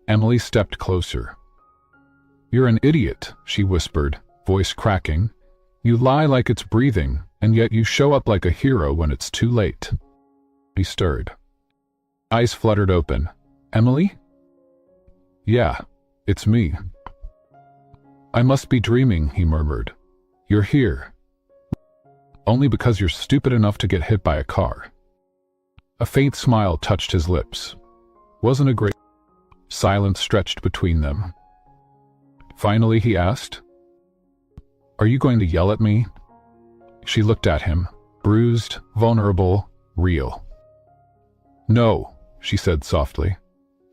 Emily stepped closer. "You're an idiot," she whispered, voice cracking. "You lie like it's breathing, and yet you show up like a hero when it's too late." He stirred. Eyes fluttered open. "Emily?" "Yeah, it's me." "I must be dreaming," he murmured. "You're here. Only because you're stupid enough to get hit by a car." A faint smile touched his lips. Wasn't a great... Silence stretched between them. Finally he asked, "Are you going to yell at me?" She looked at him, bruised, vulnerable, real. "No," she said softly.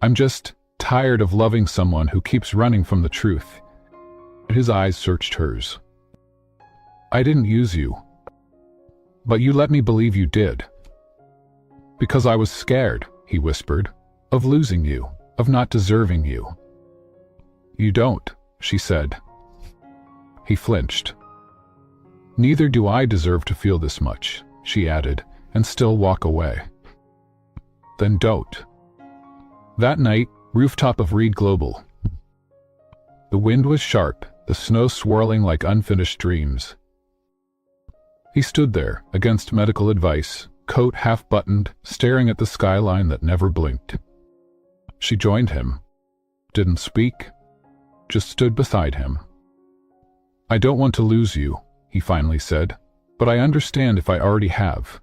"I'm just tired of loving someone who keeps running from the truth." His eyes searched hers. "I didn't use you. But you let me believe you did." "Because I was scared," he whispered, "of losing you, of not deserving you." "You don't," she said. He flinched. "Neither do I deserve to feel this much," she added, "and still walk away." "Then don't." That night, rooftop of Reed Global. The wind was sharp, the snow swirling like unfinished dreams. He stood there, against medical advice, coat half-buttoned, staring at the skyline that never blinked. She joined him. Didn't speak. Just stood beside him. "I don't want to lose you," he finally said, "but I understand if I already have."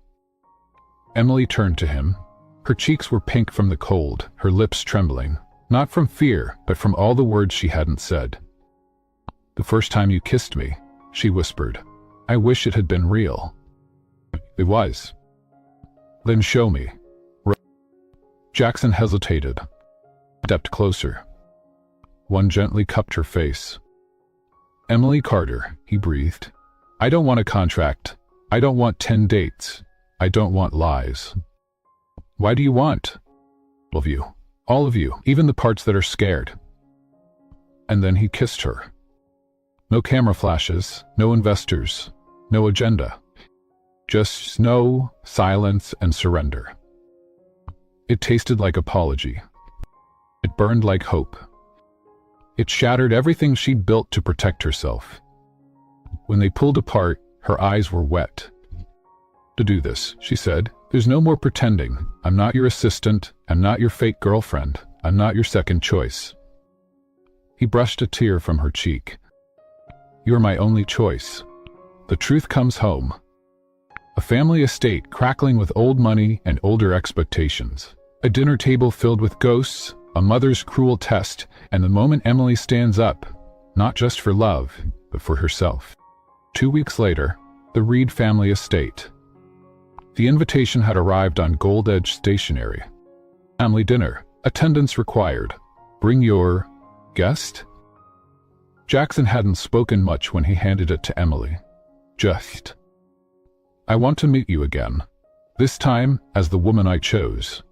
Emily turned to him. Her cheeks were pink from the cold, her lips trembling, not from fear, but from all the words she hadn't said. "The first time you kissed me," she whispered. "I wish it had been real." "It was." "Then show me." Jackson hesitated, stepped closer. One gently cupped her face. "Emily Carter," he breathed. "I don't want a contract. I don't want 10 dates. I don't want lies." "Why do you want?" "All of you. All of you, even the parts that are scared." And then he kissed her. No camera flashes, no investors, no agenda. Just snow, silence, and surrender. It tasted like apology. It burned like hope. It shattered everything she'd built to protect herself. When they pulled apart, her eyes were wet. "To do this," she said, "there's no more pretending. I'm not your assistant. I'm not your fake girlfriend. I'm not your second choice." He brushed a tear from her cheek. "You're my only choice." The truth comes home. A family estate crackling with old money and older expectations. A dinner table filled with ghosts, a mother's cruel test, and the moment Emily stands up, not just for love, but for herself. 2 weeks later, the Reed family estate. The invitation had arrived on Gold Edge stationery. Family dinner, attendance required. Bring your guest? Jackson hadn't spoken much when he handed it to Emily. Just, "I want to meet you again. This time as the woman I chose."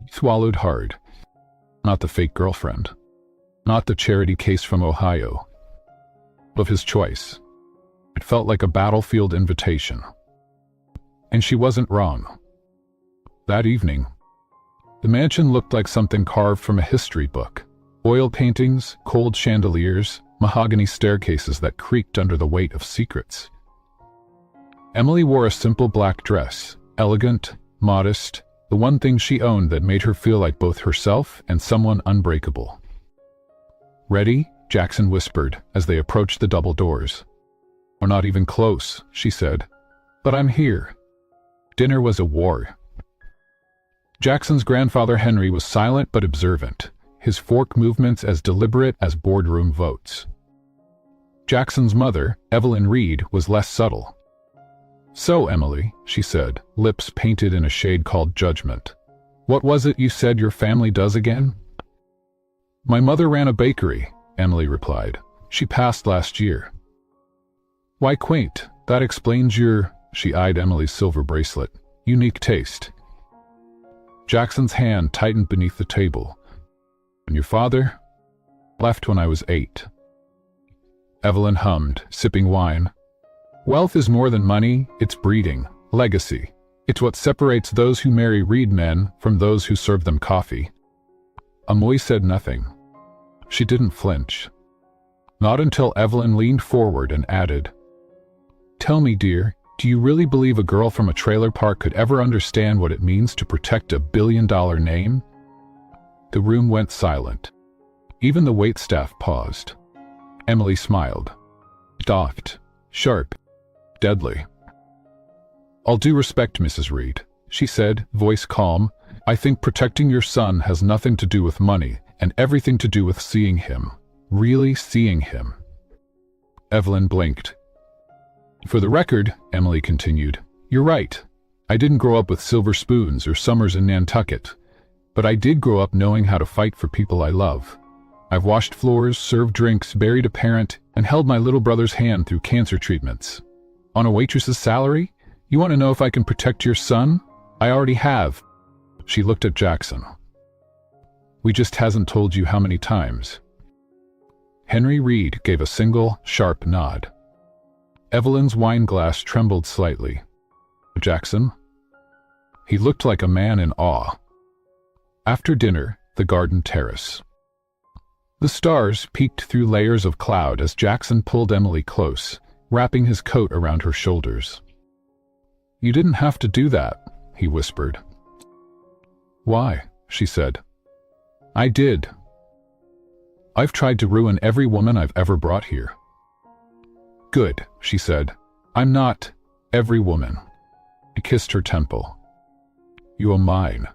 He swallowed hard. Not the fake girlfriend. Not the charity case from Ohio. Of his choice. It felt like a battlefield invitation. And she wasn't wrong. That evening, the mansion looked like something carved from a history book. Oil paintings, cold chandeliers, mahogany staircases that creaked under the weight of secrets. Emily wore a simple black dress, elegant, modest, the one thing she owned that made her feel like both herself and someone unbreakable. "Ready?" Jackson whispered as they approached the double doors. "We're not even close," she said. "But I'm here." Dinner was a war. Jackson's grandfather Henry was silent but observant, his fork movements as deliberate as boardroom votes. Jackson's mother, Evelyn Reed, was less subtle, "So, Emily," she said, lips painted in a shade called judgment. "What was it you said your family does again?" "My mother ran a bakery," Emily replied. "She passed last year." "Why quaint, that explains your," she eyed Emily's silver bracelet, "unique taste." Jackson's hand tightened beneath the table. "And your father?" "Left when I was 8. Evelyn hummed, sipping wine. "Wealth is more than money, it's breeding, legacy. It's what separates those who marry Reed men from those who serve them coffee." Amoy said nothing. She didn't flinch. Not until Evelyn leaned forward and added, "Tell me, dear, do you really believe a girl from a trailer park could ever understand what it means to protect a billion-dollar name?" The room went silent. Even the waitstaff paused. Emily smiled. Doffed, sharp, deadly. "All due respect, Mrs. Reed," she said, voice calm, "I think protecting your son has nothing to do with money and everything to do with seeing him. Really seeing him." Evelyn blinked. "For the record," Emily continued, "you're right. I didn't grow up with silver spoons or summers in Nantucket, but I did grow up knowing how to fight for people I love. I've washed floors, served drinks, buried a parent, and held my little brother's hand through cancer treatments. On a waitress's salary? You want to know if I can protect your son? I already have." She looked at Jackson. "We just hasn't told you how many times." Henry Reed gave a single, sharp nod. Evelyn's wine glass trembled slightly. "Jackson?" He looked like a man in awe. After dinner, the garden terrace. The stars peeked through layers of cloud as Jackson pulled Emily close, wrapping his coat around her shoulders. "You didn't have to do that," he whispered. "Why?" she said. "I did. I've tried to ruin every woman I've ever brought here." "Good," she said. "I'm not every woman." He kissed her temple. "You are mine.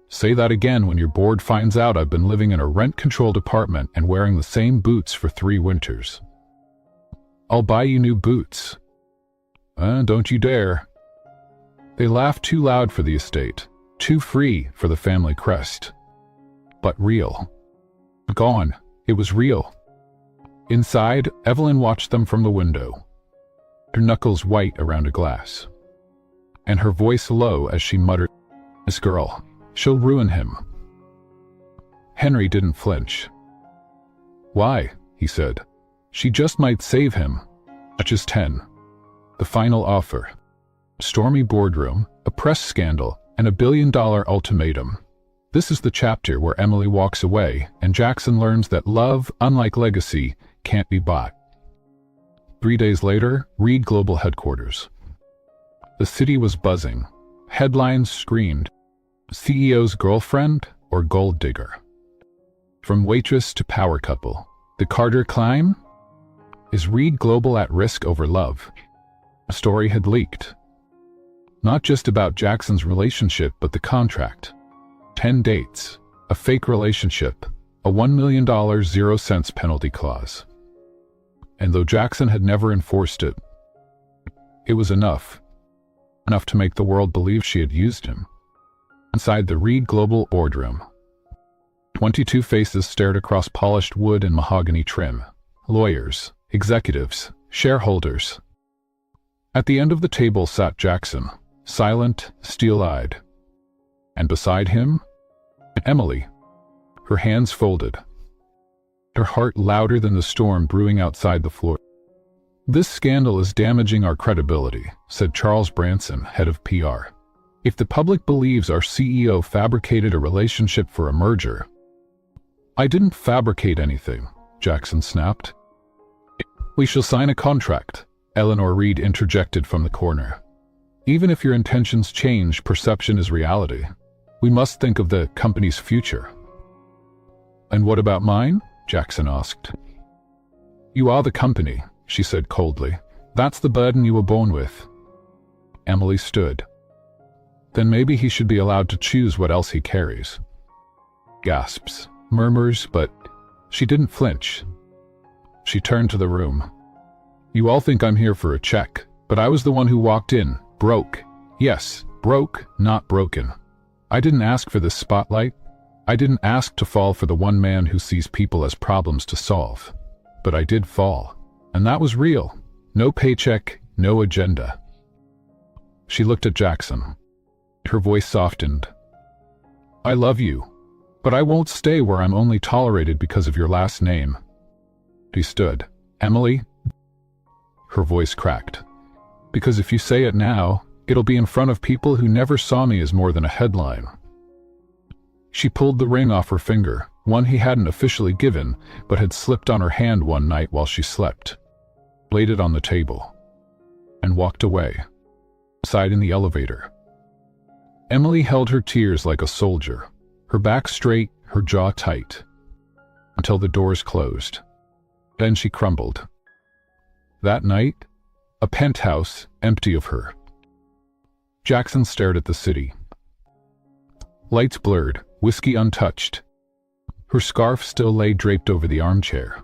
Say that again when your board finds out I've been living in a rent-controlled apartment and wearing the same boots for 3 winters. I'll buy you new boots." Don't you dare." They laughed too loud for the estate, too free for the family crest. But real. Gone. It was real. Inside, Evelyn watched them from the window, her knuckles white around a glass, and her voice low as she muttered, "This girl, she'll ruin him." Henry didn't flinch. "Why?" he said. "She just might save him. Batches 10. The final offer. Stormy boardroom, a press scandal, and a $1 billion ultimatum. This is the chapter where Emily walks away and Jackson learns that love, unlike legacy, can't be bought." 3 days later, Reed Global Headquarters. The city was buzzing. Headlines screamed, "CEO's girlfriend or gold digger?" From waitress to power couple. The Carter climb? Is Reed Global at risk over love? A story had leaked. Not just about Jackson's relationship, but the contract. 10 dates, a fake relationship, a $1 million 0 cents penalty clause. And though Jackson had never enforced it, it was enough to make the world believe she had used him. Inside the Reed Global boardroom, 22 faces stared across polished wood and mahogany trim. Lawyers, executives, shareholders. At the end of the table sat Jackson, silent, steel-eyed. And beside him, Emily, her hands folded, her heart louder than the storm brewing outside the floor. "This scandal is damaging our credibility," said Charles Branson, head of PR. "If the public believes our CEO fabricated a relationship for a merger—" "I didn't fabricate anything," Jackson snapped. "We shall sign a contract," Eleanor Reed interjected from the corner. "Even if your intentions change, perception is reality. We must think of the company's future." "And what about mine?" Jackson asked. "You are the company," she said coldly. "That's the burden you were born with." Emily stood. "Then maybe he should be allowed to choose what else he carries." Gasps, murmurs, but she didn't flinch. She turned to the room. "You all think I'm here for a check," But I was the one who walked in, broke. Yes, broke, not broken. I didn't ask for this spotlight. I didn't ask to fall for the one man who sees people as problems to solve. But I did fall. And that was real. No paycheck, no agenda. She looked at Jackson. Her voice softened. I love you, but I won't stay where I'm only tolerated because of your last name. He stood. Emily? Her voice cracked. Because if you say it now, it'll be in front of people who never saw me as more than a headline. She pulled the ring off her finger, one he hadn't officially given, but had slipped on her hand one night while she slept, laid it on the table, and walked away, sighed in the elevator. Emily held her tears like a soldier, her back straight, her jaw tight, until the doors closed. Then she crumbled. That night, a penthouse empty of her. Jackson stared at the city. Lights blurred, whiskey untouched. Her scarf still lay draped over the armchair.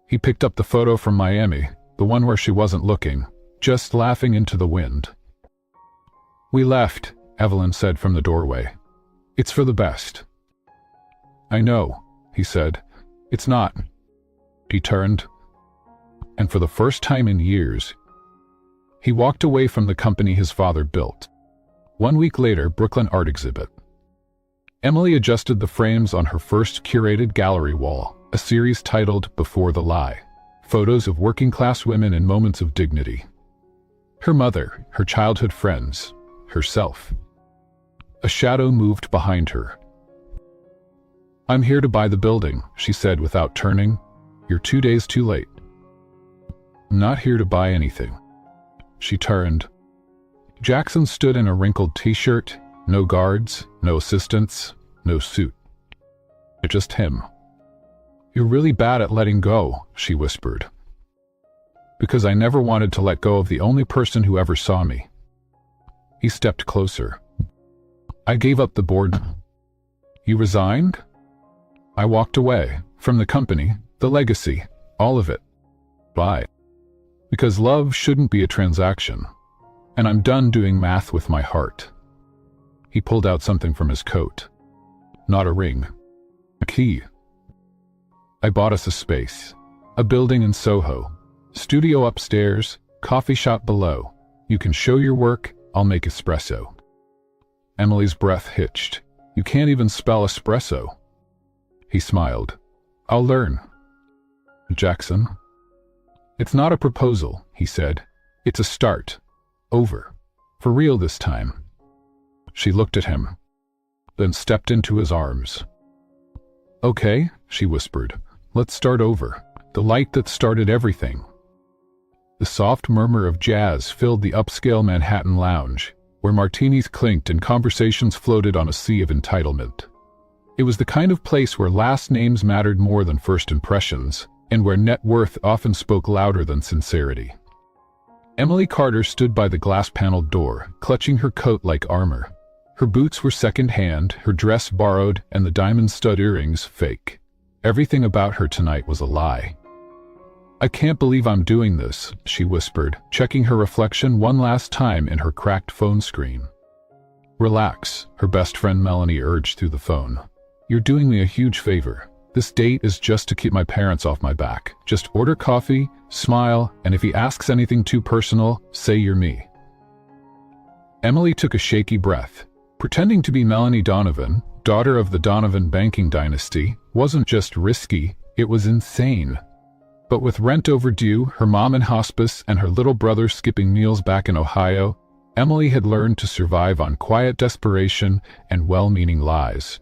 He picked up the photo from Miami, the one where she wasn't looking, just laughing into the wind. We left, Evelyn said from the doorway. It's for the best. I know, he said. It's not. He turned, and for the first time in years, he walked away from the company his father built. 1 week later, Brooklyn Art Exhibit. Emily adjusted the frames on her first curated gallery wall, a series titled Before the Lie, photos of working-class women in moments of dignity. Her mother, her childhood friends, herself. A shadow moved behind her. I'm here to buy the building, she said without turning. You're 2 days too late. I'm not here to buy anything. She turned. Jackson stood in a wrinkled t-shirt, no guards, no assistants, no suit. Just him. You're really bad at letting go, she whispered. Because I never wanted to let go of the only person who ever saw me. He stepped closer. I gave up the board. You resigned? I walked away, from the company, the legacy, all of it. Why? Because love shouldn't be a transaction. And I'm done doing math with my heart. He pulled out something from his coat. Not a ring. A key. I bought us a space. A building in Soho. Studio upstairs, coffee shop below. You can show your work, I'll make espresso. Emily's breath hitched. You can't even spell espresso. He smiled. I'll learn. Jackson? It's not a proposal, he said. It's a start. Over. For real this time. She looked at him, then stepped into his arms. Okay, she whispered. Let's start over. The light that started everything. The soft murmur of jazz filled the upscale Manhattan lounge, where martinis clinked and conversations floated on a sea of entitlement. It was the kind of place where last names mattered more than first impressions, and where net worth often spoke louder than sincerity. Emily Carter stood by the glass-paneled door, clutching her coat like armor. Her boots were second-hand, her dress borrowed, and the diamond stud earrings fake. Everything about her tonight was a lie. I can't believe I'm doing this, she whispered, checking her reflection one last time in her cracked phone screen. Relax, her best friend Melanie urged through the phone. You're doing me a huge favor. This date is just to keep my parents off my back. Just order coffee, smile, and if he asks anything too personal, say you're me. Emily took a shaky breath. Pretending to be Melanie Donovan, daughter of the Donovan banking dynasty, wasn't just risky, it was insane. But with rent overdue, her mom in hospice, and her little brother skipping meals back in Ohio, Emily had learned to survive on quiet desperation and well-meaning lies.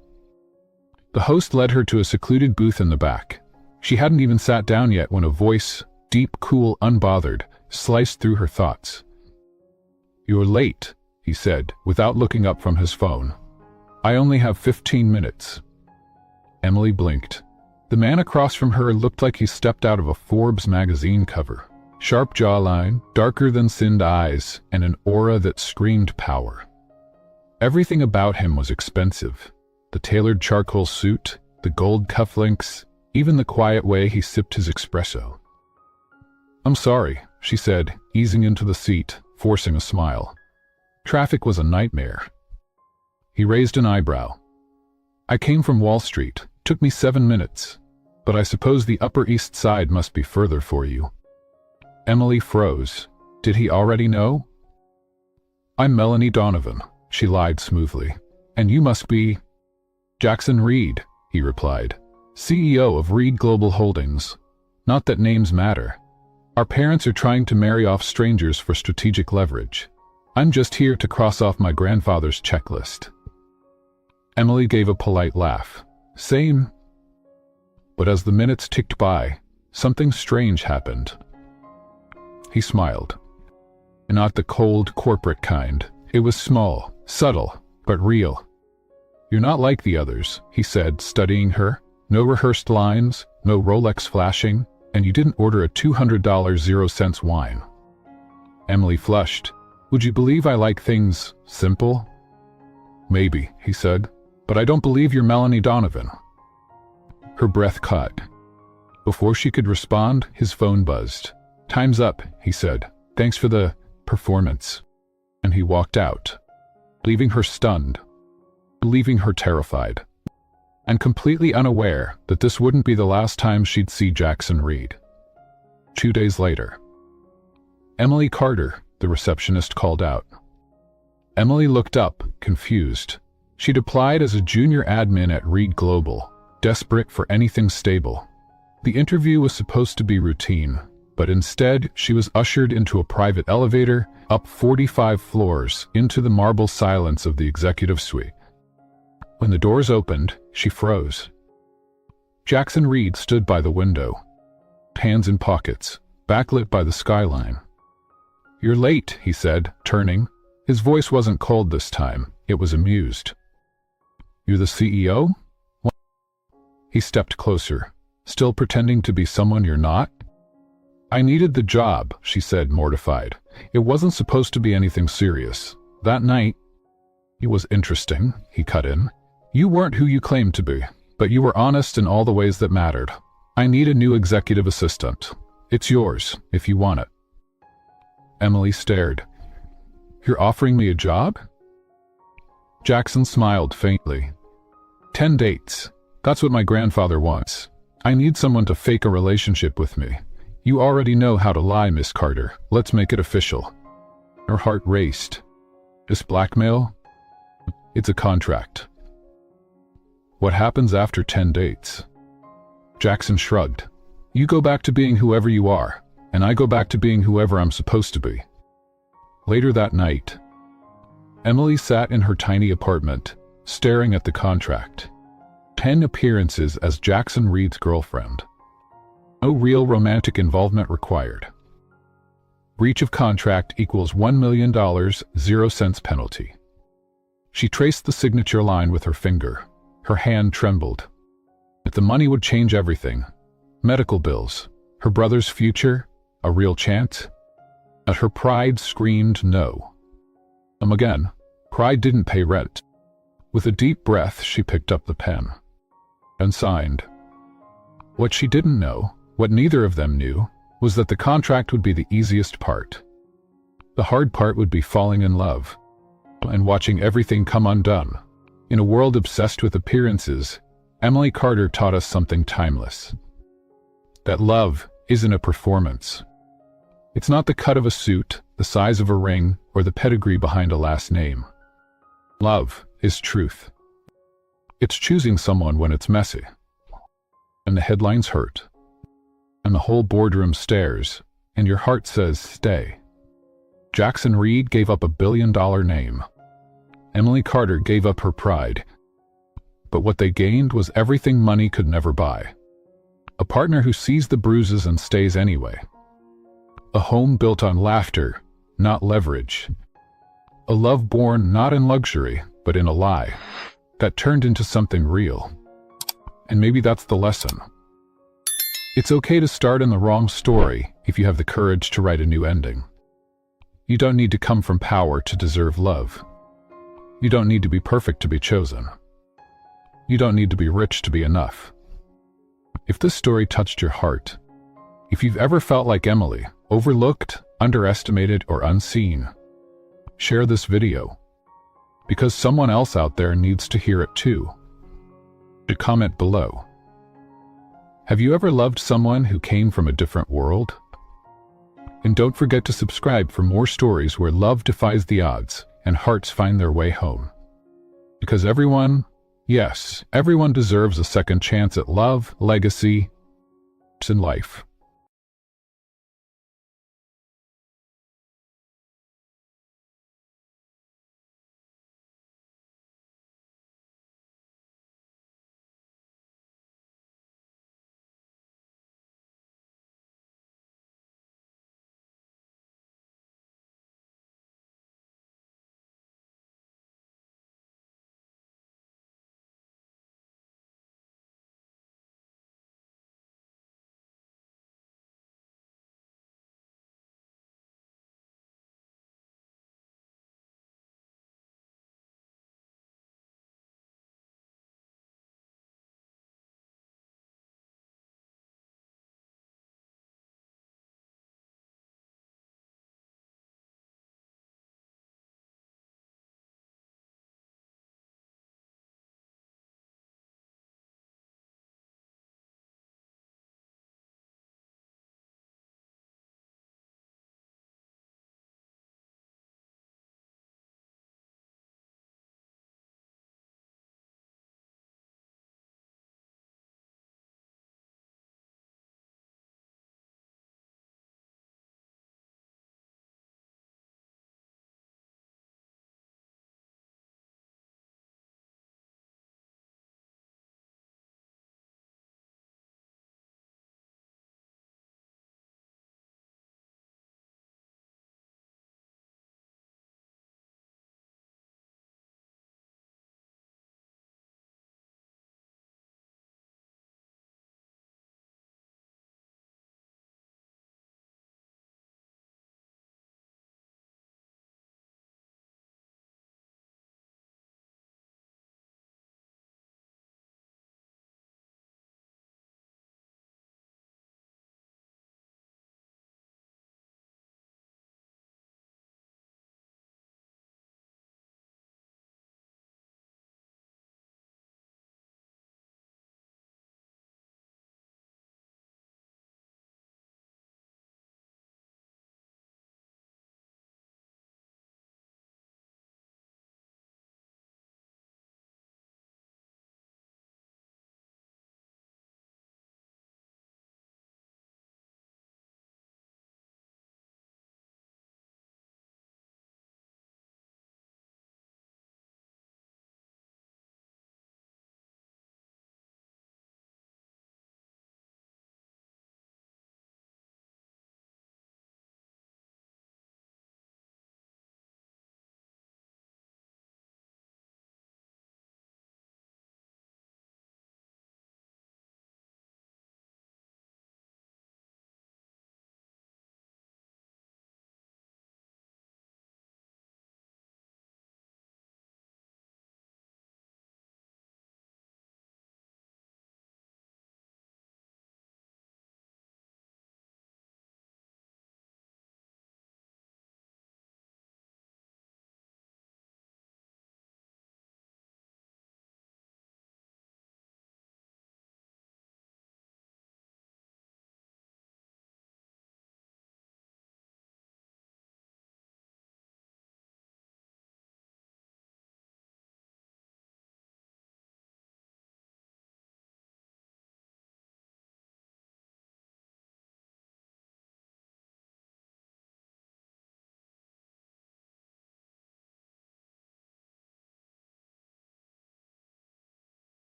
The host led her to a secluded booth in the back. She hadn't even sat down yet when a voice, deep, cool, unbothered, sliced through her thoughts. You're late, he said, without looking up from his phone. I only have 15 minutes. Emily blinked. The man across from her looked like he stepped out of a Forbes magazine cover. Sharp jawline, darker than sinned eyes, and an aura that screamed power. Everything about him was expensive. The tailored charcoal suit, the gold cufflinks, even the quiet way he sipped his espresso. I'm sorry, she said, easing into the seat, forcing a smile. Traffic was a nightmare. He raised an eyebrow. I came from Wall Street. Took me 7 minutes. But I suppose the Upper East Side must be further for you. Emily froze. Did he already know? I'm Melanie Donovan, she lied smoothly. And you must be… Jackson Reed, he replied. CEO of Reed Global Holdings. Not that names matter. Our parents are trying to marry off strangers for strategic leverage. I'm just here to cross off my grandfather's checklist. Emily gave a polite laugh. Same. But as the minutes ticked by, something strange happened. He smiled. Not the cold, corporate kind. It was small, subtle, but real. You're not like the others, he said, studying her. No rehearsed lines, no Rolex flashing, and you didn't order a $200 0-cent wine. Emily flushed. Would you believe I like things simple? Maybe, he said, but I don't believe you're Melanie Donovan. Her breath caught. Before she could respond, his phone buzzed. Time's up, he said. Thanks for the performance. And he walked out, leaving her stunned, leaving her terrified, and completely unaware that this wouldn't be the last time she'd see Jackson Reed. 2 days later. Emily Carter, the receptionist called out. Emily looked up, confused. She'd applied as a junior admin at Reed Global, desperate for anything stable. The interview was supposed to be routine, but instead she was ushered into a private elevator, up 45 floors, into the marble silence of the executive suite. When the doors opened, she froze. Jackson Reed stood by the window, hands in pockets, backlit by the skyline. You're late, he said, turning. His voice wasn't cold this time, it was amused. You're the CEO? What? He stepped closer, still pretending to be someone you're not. I needed the job, she said, mortified. It wasn't supposed to be anything serious. That night, it was interesting, he cut in. You weren't who you claimed to be, but you were honest in all the ways that mattered. I need a new executive assistant. It's yours, if you want it. Emily stared. You're offering me a job? Jackson smiled faintly. 10 dates. That's what my grandfather wants. I need someone to fake a relationship with me. You already know how to lie, Miss Carter. Let's make it official. Her heart raced. This blackmail? It's a contract. What happens after 10 dates? Jackson shrugged. You go back to being whoever you are, and I go back to being whoever I'm supposed to be. Later that night, Emily sat in her tiny apartment, staring at the contract. 10 appearances as Jackson Reed's girlfriend. No real romantic involvement required. Breach of contract equals $1 million, 0 cents penalty. She traced the signature line with her finger. Her hand trembled. If the money would change everything. Medical bills, her brother's future, a real chance? But her pride screamed no. Again, pride didn't pay rent. With a deep breath, she picked up the pen and signed. What she didn't know, what neither of them knew, was that the contract would be the easiest part. The hard part would be falling in love and watching everything come undone. In a world obsessed with appearances, Emily Carter taught us something timeless. That love isn't a performance. It's not the cut of a suit, the size of a ring, or the pedigree behind a last name. Love is truth. It's choosing someone when it's messy. And the headlines hurt. And the whole boardroom stares, and your heart says, stay. Jackson Reed gave up $1 billion name. Emily Carter gave up her pride. But what they gained was everything money could never buy. A partner who sees the bruises and stays anyway. A home built on laughter, not leverage. A love born not in luxury, but in a lie, that turned into something real. And maybe that's the lesson. It's okay to start in the wrong story if you have the courage to write a new ending. You don't need to come from power to deserve love. You don't need to be perfect to be chosen. You don't need to be rich to be enough. If this story touched your heart, if you've ever felt like Emily, overlooked, underestimated, or unseen. Share this video, because someone else out there needs to hear it too. Comment below. Have you ever loved someone who came from a different world? And don't forget to subscribe for more stories where love defies the odds and hearts find their way home. Because everyone, yes, everyone deserves a second chance at love, legacy, and life.